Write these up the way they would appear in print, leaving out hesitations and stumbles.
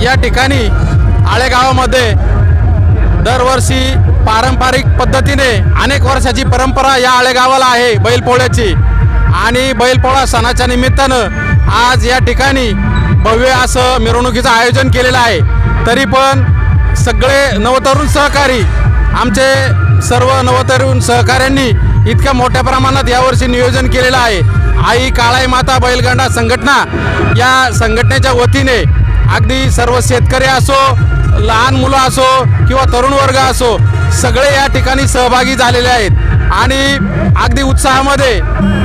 या ठिकाणी आळेगावामध्ये दरवर्षी पारंपरिक पद्धतीने अनेक वर्षाची परंपरा या आळेगावाला आहे बैलपोळ्याची। आणि बैलपोळा सणाच्या निमित्तानं आज या ठिकाणी भव्य असं मिरवणुकीचं आयोजन केलेलं आहे। तरी पण सगळे नवतरुण सहकारी, आमचे सर्व नवतरुण सहकाऱ्यांनी इतक्या मोठ्या प्रमाणात यावर्षी नियोजन केलेलं आहे। आई काळाई माता बैलगाडा संघटना या संघटनेच्या वतीने अगदी सर्व शेतकरी असो, लहान मुलं असो किंवा तरुण वर्ग असो, सगळे या ठिकाणी सहभागी झालेले आहेत आणि अगदी उत्साहामध्ये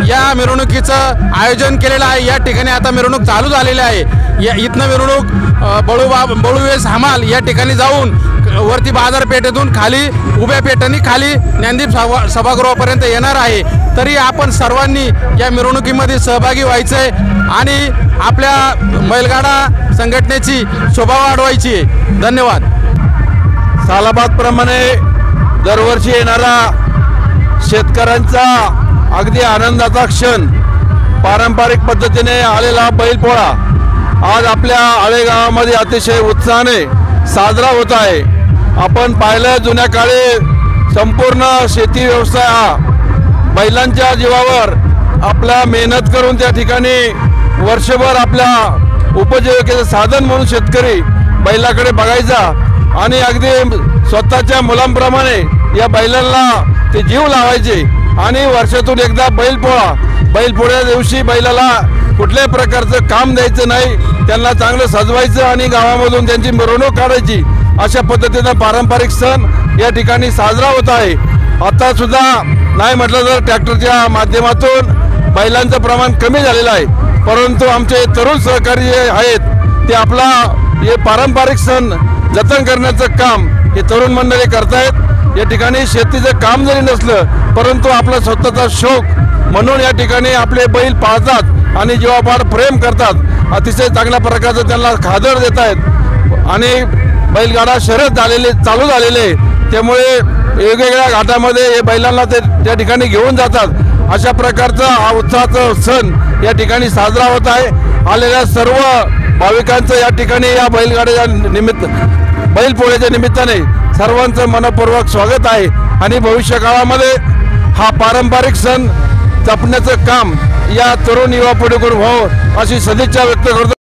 या मिरवणुकीचं आयोजन केलेलं आहे। या ठिकाणी आता मिरवणूक चालू झालेली आहे। इथनं मिरवणूक बळूवेस हमाल या ठिकाणी जाऊन वरती बाजारपेठेतून खाली उभ्या पेठांनी खाली ज्ञानदीप सभागृहापर्यंत येणार आहे। तरी आपण सर्वांनी या मिरवणुकीमध्ये सहभागी व्हायचं आहे आणि आपल्या बैलगाडा संघटनेची शोभा वाढवायची आहे। धन्यवाद। सालाबादप्रमाणे दरवर्षी येणारा शेतकऱ्यांचा अगदी आनंदाचा क्षण पारंपरिक पद्धतीने आलेला बैलपोळा आज आपल्या आळेगावामध्ये अतिशय उत्साहाने साजरा होत आहे। आपण पाहिलं जुन्या काळी संपूर्ण शेती व्यवसाय हा बैलांच्या जीवावर आपला मेहनत करून त्या ठिकाणी वर्षभर आपल्या उपजीविकेचं साधन म्हणून शेतकरी बैलाकडे बघायचा आणि अगदी स्वतःच्या मुलांप्रमाणे या बैलांना ते जीव लावायचे। आणि वर्षातून एकदा बैलपोळ्या दिवशी बैलाला कुठल्याही प्रकारचं काम द्यायचं नाही, त्यांना चांगलं सजवायचं आणि गावामधून त्यांची मिरवणूक काढायची। अशा पद्धतीनं पारंपरिक सण या ठिकाणी साजरा होत आहे। आता सुद्धा नाही म्हटलं तर ट्रॅक्टरच्या माध्यमातून बैलांचं प्रमाण कमी झालेलं आहे, परंतु आमचे तरुण सहकारी जे आहेत ते आपला हे पारंपरिक सण जतन करण्याचं काम हे तरुण मंडळी करतायत। या ठिकाणी शेतीचं काम जरी नसलं परंतु आपला स्वतःचा शौक म्हणून या ठिकाणी आपले बैल पाळतात आणि जीवापाड प्रेम करतात। अतिशय चांगल्या प्रकारचं त्यांना खादर देत आहेत आणि बैलगाडा शर्यत चालू झालेले, त्यामुळे वेगवेगळ्या घाटामध्ये हे बैलांना ते त्या ठिकाणी घेऊन जातात। अशा प्रकारचा हा उत्साहाचा सण या ठिकाणी साजरा होत आहे। आलेल्या सर्व भाविकांचं या ठिकाणी या बैलपोळ्याच्या निमित्ताने सर्वांचं मनपूर्वक स्वागत आहे आणि भविष्य काळामध्ये हा पारंपरिक सण जपण्याचं काम या तरुण युवा पिढीकडून व्हावं अशी सदिच्छा व्यक्त करतो।